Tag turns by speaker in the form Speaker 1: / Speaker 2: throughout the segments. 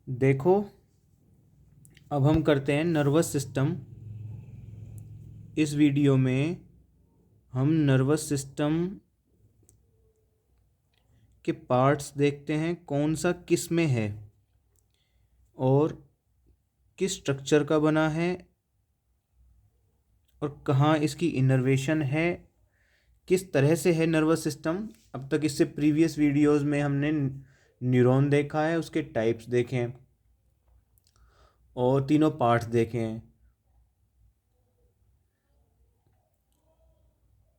Speaker 1: देखो, अब हम करते हैं नर्वस सिस्टम। इस वीडियो में हम नर्वस सिस्टम के पार्ट्स देखते हैं, कौन सा किस में है और किस स्ट्रक्चर का बना है और कहाँ इसकी इनर्वेशन है, किस तरह से है नर्वस सिस्टम। अब तक इससे प्रीवियस वीडियोस में हमने न्यूरॉन देखा है, उसके टाइप्स देखे हैं और तीनों पार्ट्स देखे हैं।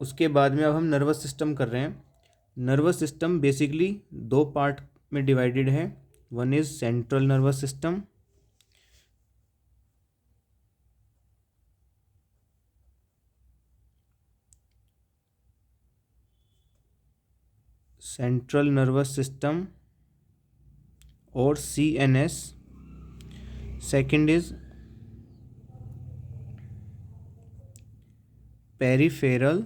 Speaker 1: उसके बाद में अब हम नर्वस सिस्टम कर रहे हैं। नर्वस सिस्टम बेसिकली दो पार्ट में डिवाइडेड है। One is central nervous system, central nervous system और CNS। Second is peripheral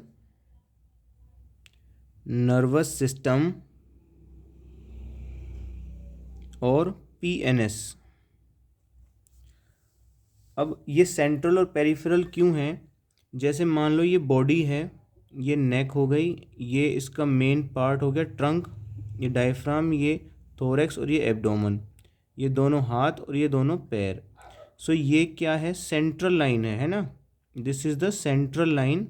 Speaker 1: nervous system और PNS। अब ये सेंट्रल और पेरिफेरल क्यों हैं? जैसे मान लो ये बॉडी है, ये नेक हो गई, ये इसका मेन पार्ट हो गया ट्रंक, ये डायफ्राम, ये थोरैक्स और ये एब्डोमेन, ये दोनों हाथ और ये दोनों पैर। सो ये क्या है? सेंट्रल लाइन है ना। This is the central line.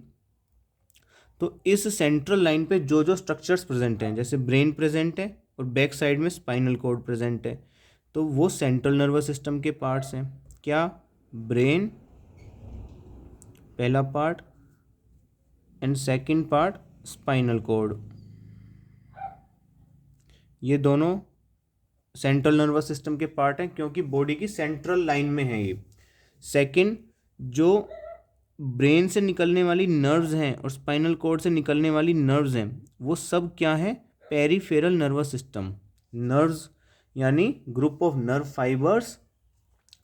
Speaker 1: तो इस सेंट्रल लाइन पे जो जो स्ट्रक्चर्स प्रेजेंट हैं, जैसे ब्रेन प्रेजेंट है और बैक साइड में स्पाइनल कॉर्ड प्रेजेंट है, तो वो सेंट्रल नर्वस सिस्टम के पार्ट्स हैं। क्या? ब्रेन पहला part and second part spinal cord, ये दोनों सेंट्रल नर्वस सिस्टम के पार्ट हैं क्योंकि बॉडी की सेंट्रल लाइन में है ये। सेकंड, जो ब्रेन से निकलने वाली नर्व्स हैं और स्पाइनल कॉर्ड से निकलने वाली नर्व्स हैं, वो सब क्या है? Peripheral nervous system. नर्व्स यानी ग्रुप ऑफ नर्व फाइबर्स,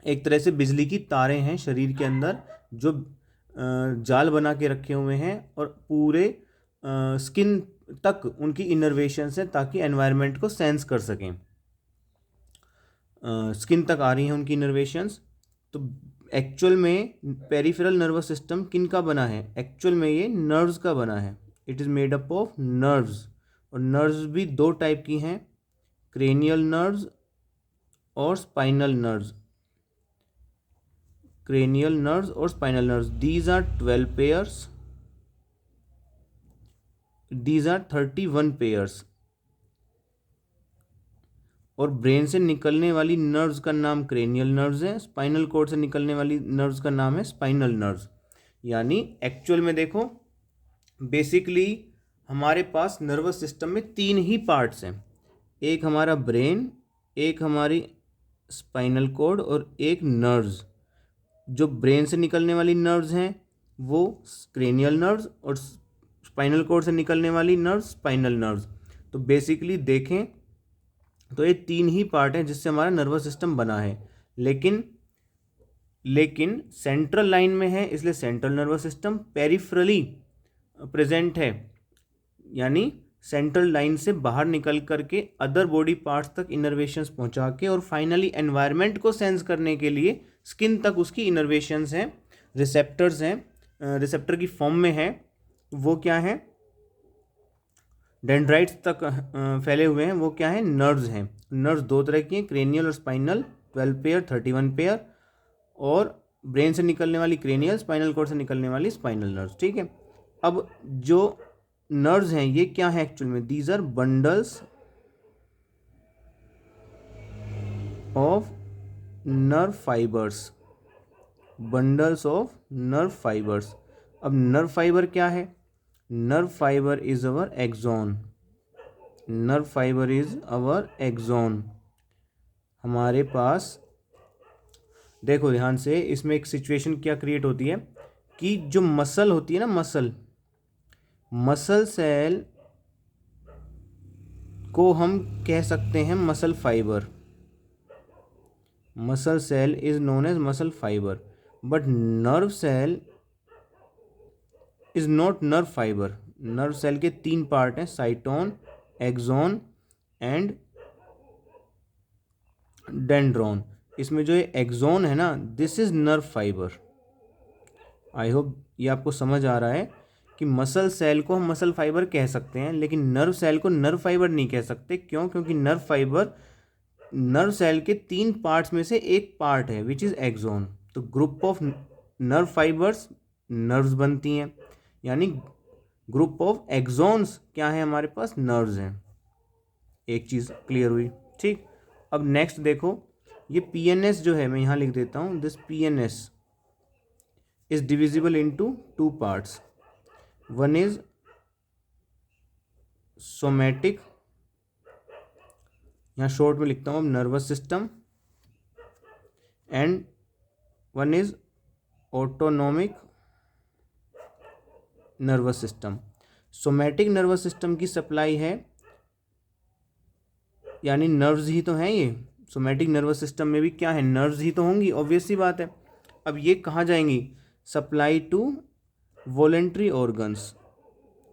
Speaker 1: एक तरह से बिजली की तारें हैं शरीर के अंदर जो जाल बना के रखे हुए हैं और पूरे स्किन तक उनकी इनर्वेशंस हैं ताकि एनवायरनमेंट को सेंस कर सकें। स्किन तक आ रही हैं उनकी इनर्वेशंस। तो एक्चुअल में पेरिफेरल नर्वस सिस्टम किन का बना है? एक्चुअल में ये नर्व्स का बना है। It is made up of nerves. और नर्व्स भी दो टाइप की हैं, क्रेनियल नर्व्स और स्पाइनल नर्व्स। क्रेनियल नर्व्स और spinal nerves, these are 12 pairs, these are 31 pairs. और ब्रेन से निकलने वाली नर्व्स का नाम क्रेनियल नर्व्स है, स्पाइनल कॉर्ड से निकलने वाली नर्व्स का नाम है स्पाइनल नर्व्स। यानी एक्चुअल में देखो, बेसिकली हमारे पास नर्वस सिस्टम में तीन ही पार्ट्स हैं। एक हमारा ब्रेन, एक हमारी स्पाइनल कॉर्ड और एक नर्व्स। जो ब्रेन से निकलने वाली नर्व्स हैं वो क्रेनियल नर्व्स और स्पाइनल कॉर्ड से निकलने वाली नर्व्स स्पाइनल नर्व्स। तो बेसिकली देखें तो ये तीन ही पार्ट हैं जिससे हमारा नर्वस सिस्टम बना है। लेकिन लेकिन सेंट्रल लाइन में है इसलिए central nervous system. Peripherally present है यानी सेंट्रल लाइन से बाहर निकल करके अदर बॉडी पार्ट्स तक इनर्वेशंस पहुंचा के और फाइनली एनवायरनमेंट को सेंस करने के लिए स्किन तक उसकी इनर्वेशंस हैं, रिसेप्टर्स हैं, रिसेप्टर की फॉर्म में है। वो क्या है? डेंड्राइट्स तक फैले हुए हैं। वो क्या है? नर्व्स हैं। नर्व्स दो तरह की हैं, क्रेनियल और स्पाइनल, 12 पेयर, 31 पेयर। और ब्रेन से निकलने वाली क्रेनियल, स्पाइनल कॉर्ड से निकलने वाली स्पाइनल नर्व्स। ठीक है। अब जो नर्व्स हैं ये क्या है एक्चुअल में? These are bundles of nerve fibres, bundles of nerve fibres. अब नर्व फाइबर क्या है? Nerve fibre is our axon. Nerve fibre is our axon. हमारे पास देखो ध्यान से, इसमें एक सिचुएशन क्या क्रिएट होती है कि जो मसल होती है ना, मसल सेल को हम कह सकते हैं muscle fibre. Muscle cell is known as muscle fibre, but nerve cell is not nerve fibre. Nerve cell के तीन पार्ट हैं, साइटोन, एक्सॉन एंड डेंड्रॉन। इसमें जो ये एक्सोन है ना, this is nerve fibre. I hope ये आपको समझ आ रहा है कि मसल सेल को हम मसल फाइबर कह सकते हैं, लेकिन नर्व सेल को नर्व फाइबर नहीं कह सकते। क्यों? क्योंकि नर्व फाइबर नर्व सेल के 3 पार्ट्स में से एक पार्ट है विच इज़ एक्सोन। तो group of nerve fibres nerves बनती हैं, यानी ग्रुप ऑफ एक्सोन्स क्या है हमारे पास? नर्व्स हैं। एक चीज़ क्लियर हुई, ठीक। अब नेक्स्ट देखो, ये पीएनएस जो है, मैं यहाँ लिख देता हूँ, this PNS is divisible into 2 parts. One is somatic, यहाँ शॉर्ट में लिखता हूँ nervous system, and one is autonomic nervous system. Somatic nervous system की सप्लाई है, यानी नर्व्स ही तो हैं ये। सोमैटिक नर्वस सिस्टम में भी क्या है? नर्व्स ही तो होंगी, ऑब्वियस सी बात है। अब ये कहाँ जाएंगी? Supply to voluntary organs.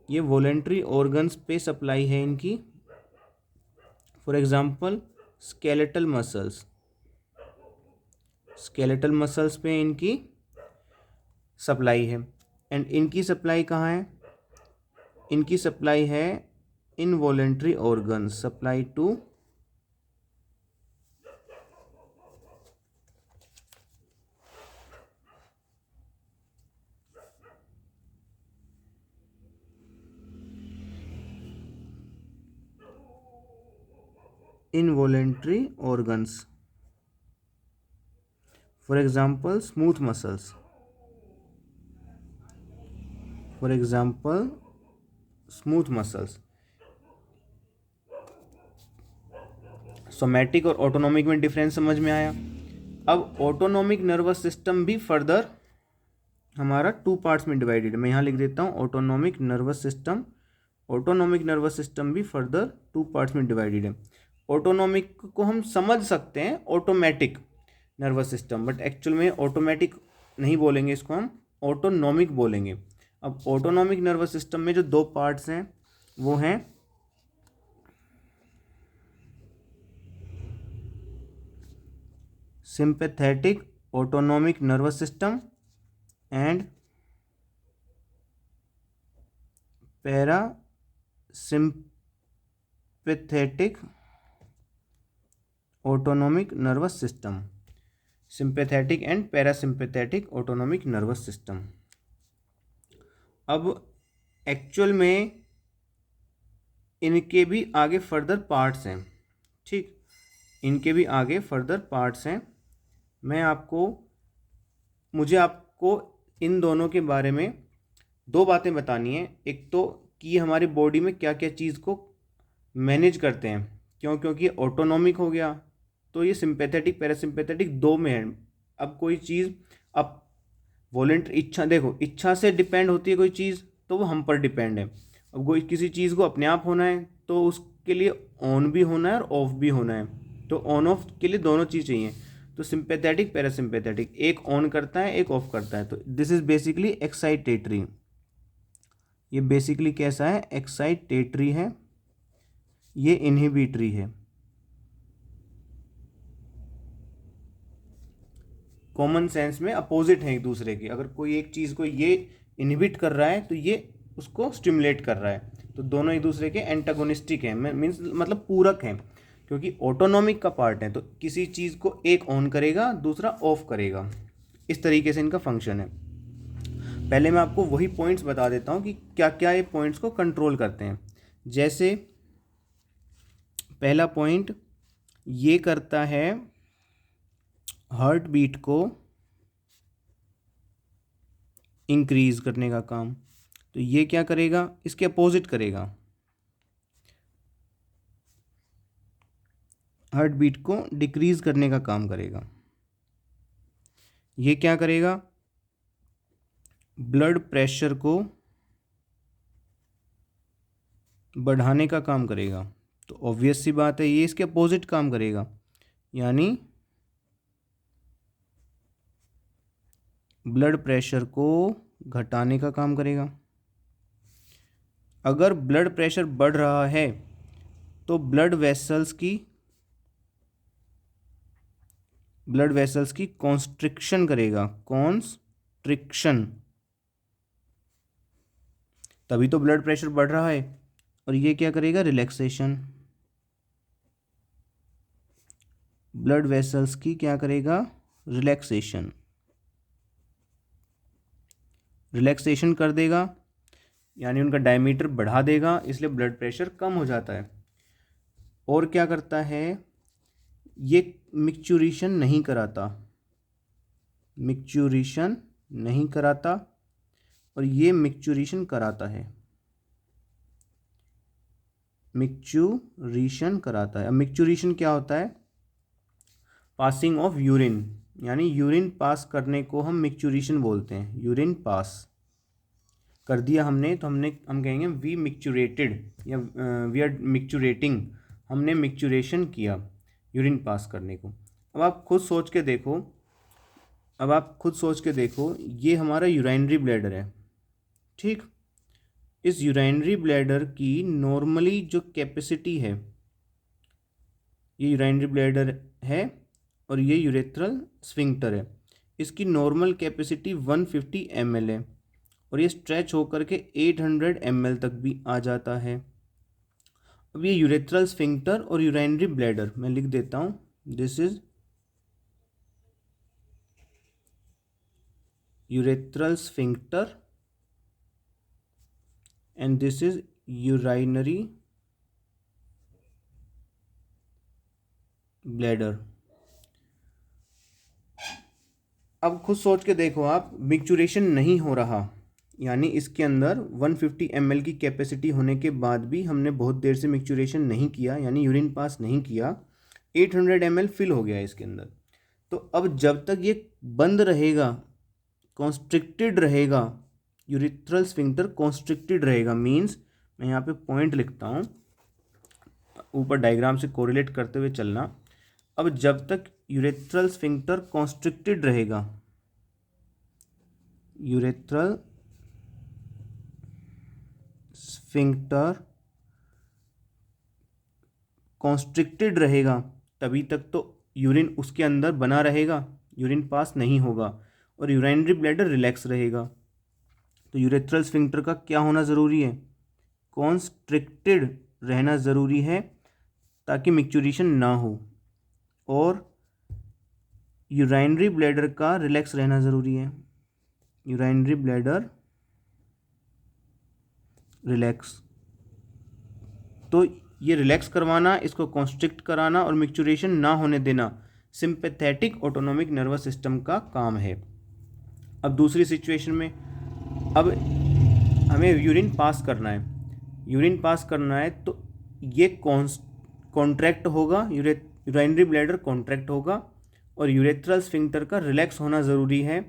Speaker 1: ये वॉलेंट्री ऑर्गन्स पे सप्लाई है इनकी। For example skeletal muscles, skeletal muscles पे इनकी सप्लाई है। एंड इनकी सप्लाई कहाँ है? इनकी सप्लाई है involuntary organs, supply to involuntary organs, for example smooth muscles, for example smooth muscles। Somatic और ऑटोनॉमिक में डिफरेंस समझ में आया। अब ऑटोनॉमिक नर्वस सिस्टम भी फर्दर हमारा 2 पार्ट्स में डिवाइडेड है। मैं यहाँ लिख देता हूँ autonomic nervous system. Autonomic nervous system भी फर्दर 2 पार्ट्स में डिवाइडेड है। ऑटोनॉमिक को हम समझ सकते हैं automatic nervous system, but actual में ऑटोमेटिक नहीं बोलेंगे, इसको हम ऑटोनॉमिक बोलेंगे। अब ऑटोनॉमिक नर्वस सिस्टम में जो 2 पार्ट्स हैं वो हैं sympathetic autonomic nervous system and para sympathetic autonomic nervous system. Sympathetic and parasympathetic autonomic nervous system. अब एक्चुअल में इनके भी आगे फर्दर पार्ट्स हैं, ठीक। इनके भी आगे फर्दर पार्ट्स हैं। मुझे आपको इन दोनों के बारे में 2 बातें बतानी है। एक तो कि ये हमारी बॉडी में क्या क्या चीज़ को मैनेज करते हैं। क्यों? क्योंकि ऑटोनॉमिक हो गया तो ये सिंपैथेटिक पैरासिम्पैथेटिक 2 में है। अब कोई चीज़, अब वॉलेंट्री इच्छा, देखो इच्छा से डिपेंड होती है कोई चीज़ तो वो हम पर डिपेंड है। अब कोई किसी चीज़ को अपने आप होना है तो उसके लिए ऑन भी होना है और ऑफ भी होना है, तो ऑन ऑफ के लिए दोनों चीज़ चाहिए। तो सिंपैथेटिक पैरासिम्पैथेटिक, एक ऑन करता है एक ऑफ करता है। तो दिस इज बेसिकली एक्साइटेटरी। ये बेसिकली कैसा है? एक्साइटेटरी है। ये इनहिबिटरी है। कॉमन सेंस में अपोजिट है एक दूसरे के। अगर कोई एक चीज़ को ये इनहिबिट कर रहा है तो ये उसको स्टिमुलेट कर रहा है, तो दोनों एक दूसरे के एंटागोनिस्टिक हैं, मीन्स मतलब पूरक हैं। क्योंकि ऑटोनॉमिक का पार्ट है तो किसी चीज़ को एक ऑन करेगा दूसरा ऑफ करेगा, इस तरीके से इनका फंक्शन है। पहले मैं आपको वही पॉइंट्स बता देता हूँ कि क्या क्या ये पॉइंट्स को कंट्रोल करते हैं। जैसे पहला पॉइंट ये करता है हार्ट बीट को इंक्रीज करने का काम, तो ये क्या करेगा? इसके अपोजिट करेगा, हार्ट बीट को डिक्रीज करने का काम करेगा। ये क्या करेगा? ब्लड प्रेशर को बढ़ाने का काम करेगा। तो ऑब्वियस सी बात है ये इसके अपोजिट काम करेगा, यानी ब्लड प्रेशर को घटाने का काम करेगा। अगर ब्लड प्रेशर बढ़ रहा है तो ब्लड वेसल्स की ब्लड वेसल्स की कॉन्स्ट्रिक्शन करेगा, कॉन्स्ट्रिक्शन, तभी तो ब्लड प्रेशर बढ़ रहा है। और ये क्या करेगा, रिलैक्सेशन, ब्लड वेसल्स की क्या करेगा, रिलैक्सेशन, रिलैक्सेशन कर देगा, यानी उनका डायमीटर बढ़ा देगा, इसलिए ब्लड प्रेशर कम हो जाता है। और क्या करता है, ये मिक्चुरेशन नहीं कराता, मिक्चुरेशन नहीं कराता, और ये मिक्चुरेशन कराता है, मिक्चुरेशन कराता है। अब मिक्चुरेशन क्या होता है, पासिंग ऑफ यूरिन, यानी यूरिन पास करने को हम मिक्चुरेशन बोलते हैं। यूरिन पास कर दिया हमने, तो हम कहेंगे वी मिक्चुरेटेड, या वी आर मिक्चुरेटिंग, हमने मिक्चुरेशन किया यूरिन पास करने को। अब आप खुद सोच के देखो, अब आप खुद सोच के देखो, ये हमारा यूराइनरी ब्लैडर है, ठीक। इस यूराइनरी ब्लैडर की नॉर्मली जो कैपेसिटी है, ये यूराइनरी ब्लैडर है और ये यूरेथ्रल स्फिंक्टर है, इसकी नॉर्मल कैपेसिटी 150 ml है, और ये स्ट्रेच होकर के 800 ml तक भी आ जाता है। अब ये यूरेथ्रल स्फिंक्टर और यूराइनरी ब्लैडर मैं लिख देता हूँ, this is urethral sphincter and this is urinary bladder. अब खुद सोच के देखो आप, मिक्चुरेशन नहीं हो रहा, यानी इसके अंदर 150 ml की कैपेसिटी होने के बाद भी हमने बहुत देर से मिक्चुरेशन नहीं किया, यानी यूरिन पास नहीं किया, 800 ml फिल हो गया इसके अंदर। तो अब जब तक ये बंद रहेगा, कॉन्स्ट्रिक्टेड रहेगा, यूरिथ्रल स्फिंक्टर कॉन्स्ट्रिक्टेड रहेगा, मीन्स मैं यहाँ पे पॉइंट लिखता हूँ, ऊपर डायग्राम से कोरिलेट करते हुए चलना। अब जब तक यूरेथ्रल स्फिंक्टर कॉन्स्ट्रिक्टेड रहेगा, यूरेथ्रल स्फिंक्टर कॉन्स्ट्रिक्टेड रहेगा, तभी तक तो यूरिन उसके अंदर बना रहेगा, यूरिन पास नहीं होगा, और यूराइनरी ब्लैडर रिलैक्स रहेगा। तो यूरेथ्रल स्फिंक्टर का क्या होना ज़रूरी है, कॉन्स्ट्रिक्टेड रहना ज़रूरी है, ताकि मिक्चुरेशन ना हो, और यूराइनरी ब्लैडर का रिलैक्स रहना ज़रूरी है, यूराइनरी ब्लैडर रिलैक्स। तो ये रिलैक्स करवाना, इसको कॉन्स्ट्रिक्ट कराना और मिक्चुरेशन ना होने देना सिंपैथेटिक ऑटोनॉमिक नर्वस सिस्टम का काम है। अब दूसरी सिचुएशन में, अब हमें यूरिन पास करना है, यूरिन पास करना है तो ये कॉन्ट्रैक्ट होगा, यूराइनरी ब्लैडर कॉन्ट्रैक्ट होगा, और यूरेथ्रल स्फिंक्टर का रिलैक्स होना ज़रूरी है,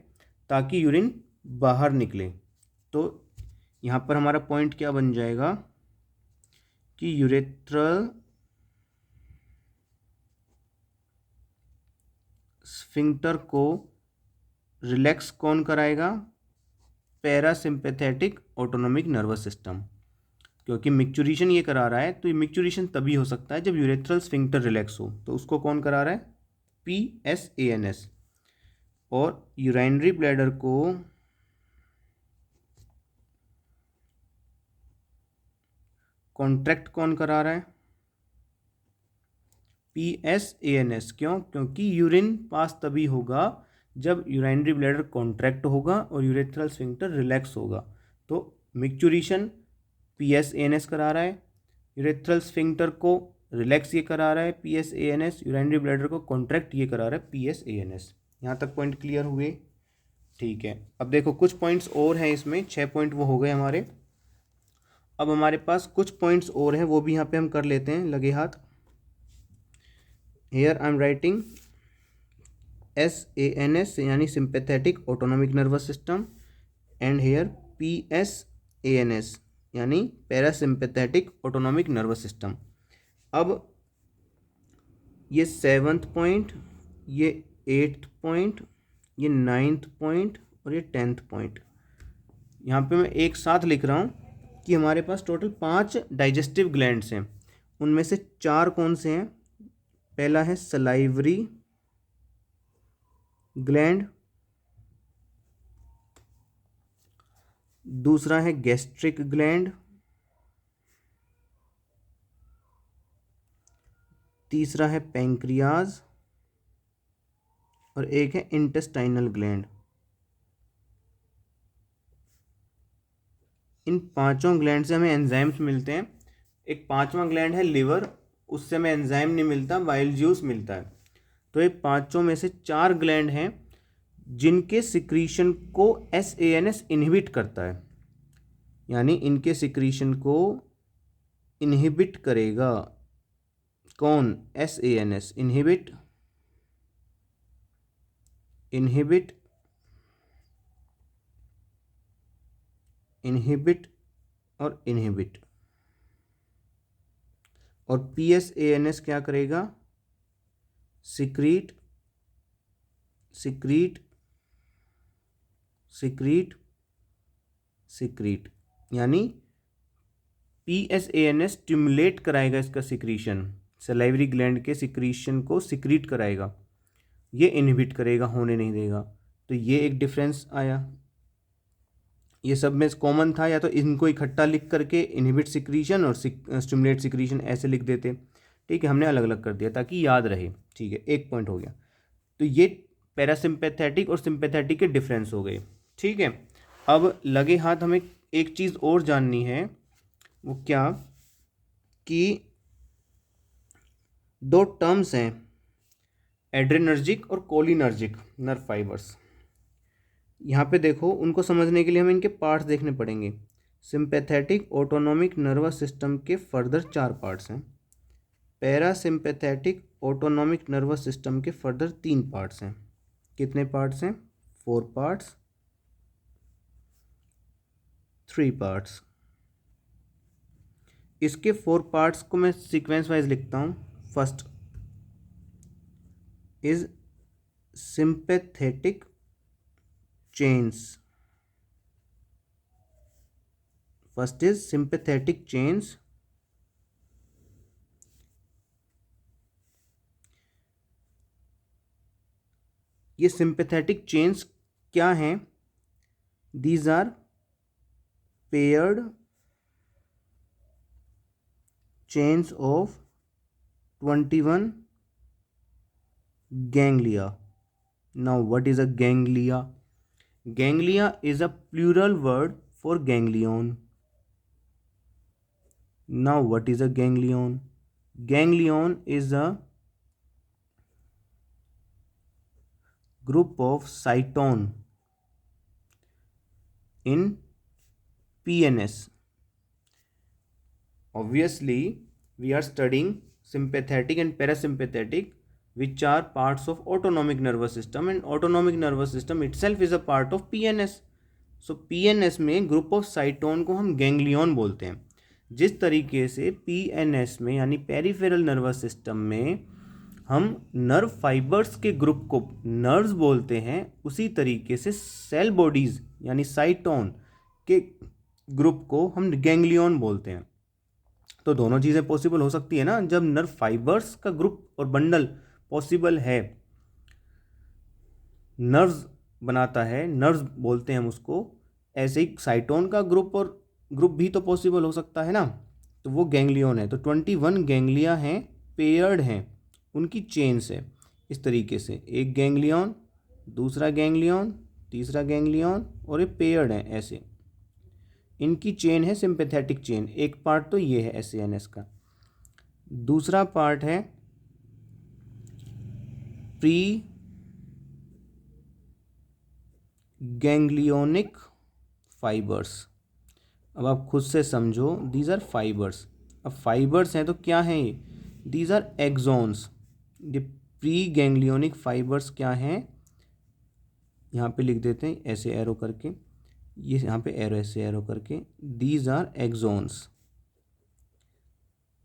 Speaker 1: ताकि यूरिन बाहर निकले। तो यहाँ पर हमारा पॉइंट क्या बन जाएगा कि यूरेथ्रल स्फिंक्टर को रिलैक्स कौन कराएगा, पैरासिम्पैथेटिक ऑटोनॉमिक नर्वस सिस्टम, क्योंकि मिक्चुरेशन ये करा रहा है, तो ये मिक्चुरेशन तभी हो सकता है जब यूरेथ्रल स्फिंक्टर रिलैक्स हो, तो उसको कौन करा रहा है, PSANS। और यूराइनरी ब्लैडर को कॉन्ट्रैक्ट कौन करा रहा है, PSANS। क्यों, क्योंकि यूरिन पास तभी होगा जब यूराइनरी ब्लैडर कॉन्ट्रैक्ट होगा और यूरेथ्रल स्फिंक्टर रिलैक्स होगा। तो मिक्चुरेशन PSANS करा रहा है, यूरेथ्रल स्फिंक्टर को रिलैक्स ये करा रहा है PSANS, यूराइनरी ब्लैडर को कॉन्ट्रैक्ट ये करा रहा है PSANS। यहाँ तक पॉइंट क्लियर हुए, ठीक है। अब देखो कुछ पॉइंट्स और हैं इसमें, 6 पॉइंट वो हो गए हमारे। अब हमारे पास कुछ पॉइंट्स और हैं, वो भी यहाँ पे हम कर लेते हैं लगे हाथ। Here I am writing SANS यानी sympathetic autonomic nervous system, and here PSANS यानी पैरासिम्पैथेटिक ऑटोनॉमिक नर्वस सिस्टम। अब ये 7th पॉइंट, ये 8th पॉइंट, ये 9th पॉइंट और ये 10th पॉइंट, यहाँ पे मैं एक साथ लिख रहा हूँ कि हमारे पास टोटल 5 डाइजेस्टिव ग्लैंड्स हैं, उनमें से 4 कौन से हैं, पहला है सलाइवरी ग्लैंड, दूसरा है गैस्ट्रिक ग्लैंड, तीसरा है पैंक्रियाज, और एक है इंटेस्टाइनल ग्लैंड। इन पांचों ग्लैंड से हमें एंजाइम्स मिलते हैं। एक पांचवा ग्लैंड है लिवर, उससे हमें एंजाइम नहीं मिलता, बाइल ज्यूस मिलता है। तो ये पांचों में से चार ग्लैंड हैं जिनके सिक्रीशन को SANS इनहिबिट करता है, यानी इनके सिक्रीशन को इनहिबिट करेगा कौन? SANS। इनहिबिट, इनहिबिट, इनहिबिट और इनहिबिट। और PSANS क्या करेगा? सिक्रीट, सिक्रीट, सिक्रीट, सिक्रीट, यानी PSANS स्टिमुलेट कराएगा इसका सिक्रीशन, सलाइवरी ग्लैंड के सिक्रीशन को सिक्रीट कराएगा, ये इनहिबिट करेगा, होने नहीं देगा। तो ये एक डिफरेंस आया। ये सब में कॉमन था, या तो इनको इकट्ठा लिख करके इनहिबिट सिक्रीशन और स्टिमुलेट सिक्रीशन ऐसे लिख देते, ठीक है, हमने अलग अलग कर दिया ताकि याद रहे। ठीक है, एक पॉइंट हो गया। तो ये पैरासिम्पैथेटिक और सिंपैथेटिक के डिफरेंस हो गए। ठीक है, अब लगे हाथ हमें एक चीज़ और जाननी है, वो क्या कि दो टर्म्स हैं, एड्रेनर्जिक और कोलिनर्जिक नर्व फाइबर्स। यहाँ पे देखो, उनको समझने के लिए हमें इनके पार्ट्स देखने पड़ेंगे। सिंपैथेटिक ऑटोनॉमिक नर्वस सिस्टम के फर्दर चार पार्ट्स हैं, पैरासिम्पैथेटिक ऑटोनॉमिक नर्वस सिस्टम के फर्दर तीन पार्ट्स हैं। कितने पार्ट्स हैं? 4 पार्ट्स, 3 पार्ट्स। इसके 4 पार्ट्स को मैं सीक्वेंस वाइज लिखता हूँ। First is sympathetic chains, first is sympathetic chains, ये सिंपैथेटिक चेन्स क्या हैं? These are paired chains of 21 ganglia. Now what is a ganglia? Ganglia is a plural word for ganglion. Now what is a ganglion? Ganglion is a group of cytone in PNS. Obviously we are studying sympathetic and parasympathetic, which are parts of autonomic nervous system, and autonomic nervous system itself is a part of PNS. So PNS में group of साइटोन को हम ganglion बोलते हैं। जिस तरीके से PNS में यानी पेरिफेरल नर्वस सिस्टम में हम नर्व फाइबर्स के ग्रुप को नर्व्स बोलते हैं, उसी तरीके से सेल बॉडीज यानी साइटोन के ग्रुप को हम गैंग्लियन बोलते हैं। तो दोनों चीज़ें पॉसिबल हो सकती है ना, जब नर्व फाइबर्स का ग्रुप और बंडल पॉसिबल है, नर्व्स बनाता है, नर्व्स बोलते हैं हम उसको, ऐसे ही साइटोन का ग्रुप भी तो पॉसिबल हो सकता है ना, तो वो गैंग्लियन है। तो 21 गैंग्लिया हैं, पेयर्ड हैं, उनकी चेन्स है इस तरीके से, एक गैंग्लियन, दूसरा गैंग्लियन, तीसरा गैंग्लियन, और ये पेयर्ड हैं ऐसे, इनकी चेन है सिंपैथेटिक चेन। एक पार्ट तो ये है SANS का। दूसरा पार्ट है प्री गैंग्लियोनिक फाइबर्स। अब आप खुद से समझो, दीज आर फाइबर्स। अब फाइबर्स हैं तो क्या हैं ये? These are axons. ये प्री गैंग्लियोनिक फाइबर्स क्या हैं? यहाँ पे लिख देते हैं ऐसे एरो करके, ये यहाँ पे एरो ऐसे एरो करके, दीज आर एक्सोन्स,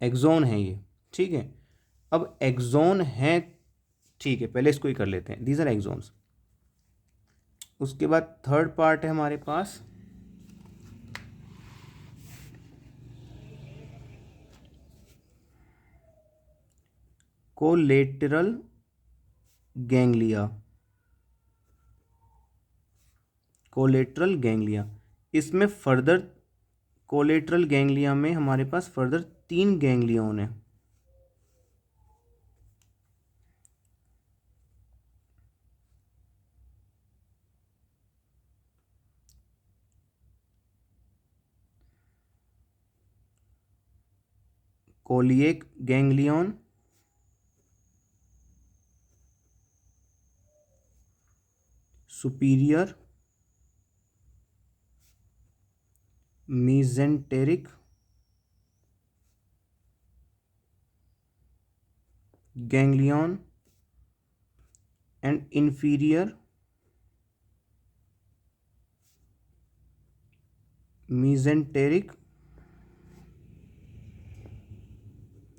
Speaker 1: एक्सोन है ये। ठीक है, अब एक्सोन है, ठीक है, पहले इसको ही कर लेते हैं, दीज आर एक्सोन्स। उसके बाद थर्ड पार्ट है हमारे पास कोलेटरल गैंग्लिया। Collateral ganglia. इसमें फर्दर कोलेट्रल गैंग्लिया में हमारे पास फर्दर 3 गैंग्लियन है। Coeliac ganglion, superior mesenteric ganglion and inferior mesenteric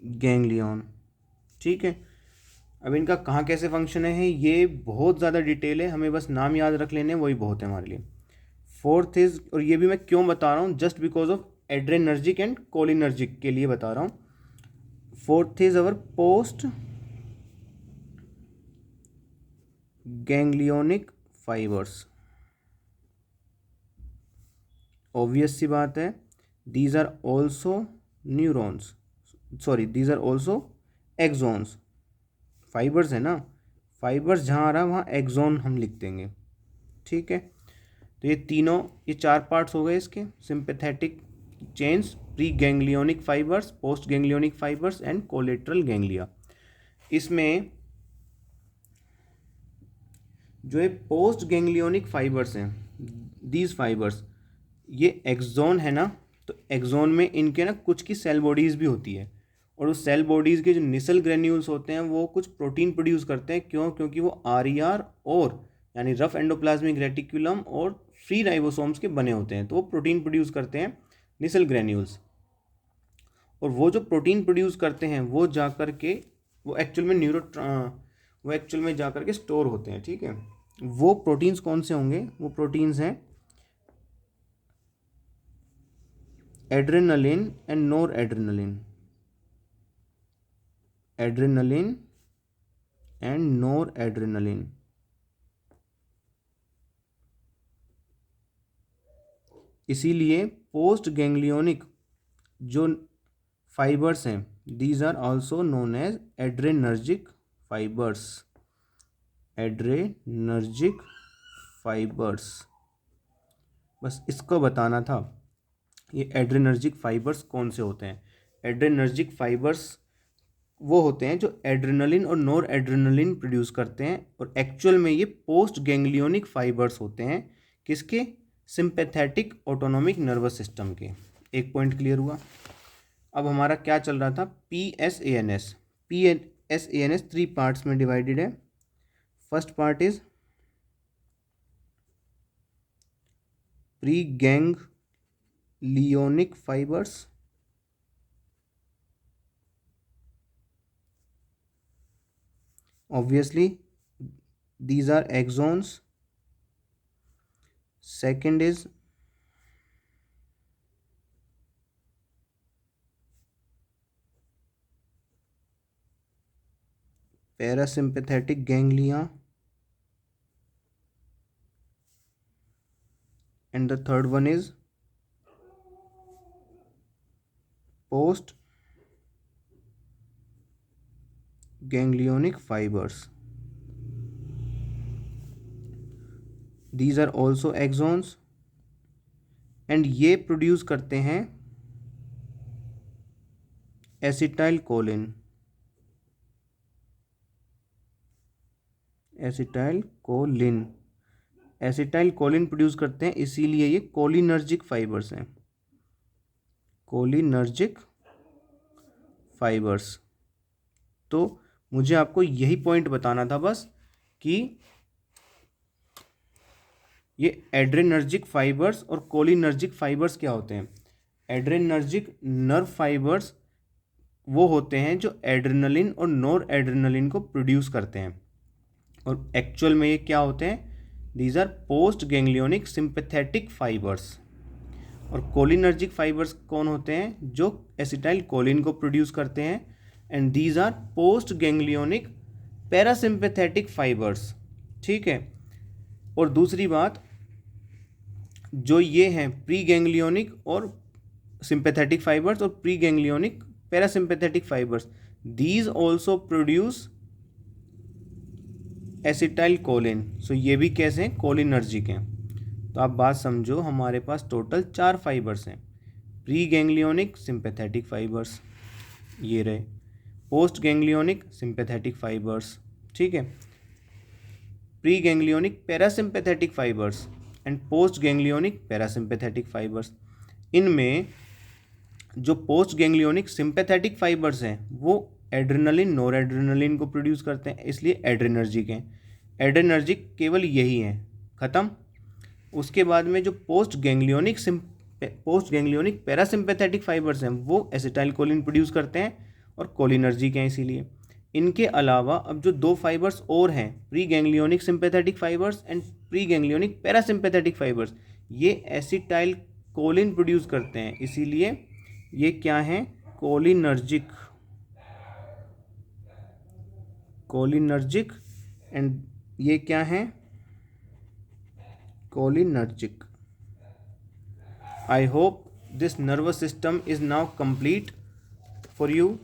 Speaker 1: ganglion. ठीक है, अब इनका कहाँ कैसे फंक्शन है ये बहुत ज़्यादा डिटेल है, हमें बस नाम याद रख लेने वही बहुत है हमारे लिए। फोर्थ इज, और ये भी मैं क्यों बता रहा हूँ, just because of adrenergic and cholinergic के लिए बता रहा हूँ। Fourth is our post ganglionic fibres. Obvious सी बात है, these are also neurons, sorry these are also axons. Fibres है ना, फाइबर्स जहाँ आ रहा है वहाँ एक्सॉन हम लिख देंगे। ठीक है, तो ये तीनों, ये 4 पार्ट्स हो गए इसके, sympathetic chains, pre ganglionic fibres, post ganglionic fibres and collateral ganglia. इसमें जो है पोस्ट गैंग्लियोनिक फाइबर्स हैं, दीज फाइबर्स, ये एक्सॉन है ना, तो एक्सॉन में इनके ना कुछ की सेल बॉडीज़ भी होती है, और उस सेल बॉडीज़ के जो निसल ग्रेन्यूल्स होते हैं वो कुछ प्रोटीन प्रोड्यूस करते हैं। क्यों? क्योंकि वो आरईआर और यानी रफ एंडोप्लाज्मिक रेटिकुलम और फ्री राइबोसोम्स के बने होते हैं, तो वो प्रोटीन प्रोड्यूस करते हैं निसल ग्रेन्यूल्स। और वो जो प्रोटीन प्रोड्यूस करते हैं वो जा कर के वो एक्चुअल में जा कर के स्टोर होते हैं। ठीक है, वो प्रोटीन्स कौन से होंगे? वो प्रोटीन्स हैं adrenaline and nor adrenaline, adrenaline and nor adrenaline. इसीलिए पोस्ट गैंग्लियोनिक जो फाइबर्स हैं, these are also known as adrenergic fibres, adrenergic fibres. बस इसको बताना था, ये एड्रेनर्जिक फाइबर्स कौन से होते हैं। एड्रेनर्जिक फाइबर्स वो होते हैं जो एड्रेनलिन और नोर एड्रेनलिन प्रोड्यूस करते हैं, और एक्चुअल में ये पोस्ट गैंग्लियोनिक फाइबर्स होते हैं। किसके? सिंपैथेटिक ऑटोनॉमिक नर्वस सिस्टम के। एक पॉइंट क्लियर हुआ। अब हमारा क्या चल रहा था? PSANS। PSANS 3 पार्ट्स में डिवाइडेड है। First part is pre ganglionic fibres, obviously these are axons. Second is parasympathetic ganglia, and the third one is post ganglionic fibers. These are also axons and ये produce करते हैं acetyl choline, acetyl choline, acetyl choline produce करते हैं, इसीलिए ये cholinergic fibres हैं, cholinergic fibres. तो मुझे आपको यही पॉइंट बताना था बस कि ये एड्रेनर्जिक फाइबर्स और कोलिनर्जिक फाइबर्स क्या होते हैं। एड्रेनर्जिक नर्व फाइबर्स वो होते हैं जो एड्रेनलिन और नोर एड्रेनलिन को प्रोड्यूस करते हैं, और एक्चुअल में ये क्या होते हैं? These are post ganglionic sympathetic fibres. और कोलिनर्जिक फाइबर्स कौन होते हैं? जो एसिटाइल कोलिन को प्रोड्यूस करते हैं, and these are post ganglionic parasympathetic fibres. ठीक है, और दूसरी बात, जो ये हैं प्री गैंग्लियोनिक और सिंपैथेटिक फाइबर्स और pre ganglionic parasympathetic fibres, these also produce acetyl choline. So ये भी कैसे हैं, कोलिनर्जिक हैं। तो आप बात समझो, हमारे पास टोटल 4 फाइबर्स हैं, प्री गैंग्लियोनिक सिंपैथेटिक फाइबर्स ये रहे, पोस्ट गैंग्लियोनिक सिंपैथेटिक फाइबर्स, ठीक है, pre ganglionic parasympathetic fibres and post ganglionic parasympathetic fibres. इनमें जो पोस्ट गैंग्लियोनिक सिंपैथेटिक फाइबर्स हैं वो एड्रेनलिन नोर एड्रेनलिन को प्रोड्यूस करते हैं, इसलिए एड्रेनर्जिक हैं। एड्रेनर्जिक केवल यही हैं, ख़त्म। उसके बाद में जो पोस्ट गैंग्लियोनिक पैरासिम्पैथेटिक फाइबर्स हैं वो एसिटाइल कोलिन प्रोड्यूस करते हैं और कोलिनर्जिक हैं इसीलिए। इनके अलावा अब जो 2 फाइबर्स और हैं, pre ganglionic sympathetic fibres and pre ganglionic parasympathetic fibres, ये एसिटाइल कोलिन प्रोड्यूस करते हैं, इसीलिए ये क्या हैं, कोलिनर्जिक। कोलिनर्जिक एंड ये क्या हैं, cholinergic. I hope this nervous system is now complete for you.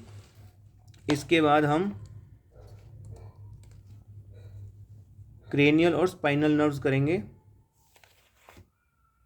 Speaker 1: इसके बाद हम क्रेनियल और स्पाइनल नर्व्स करेंगे।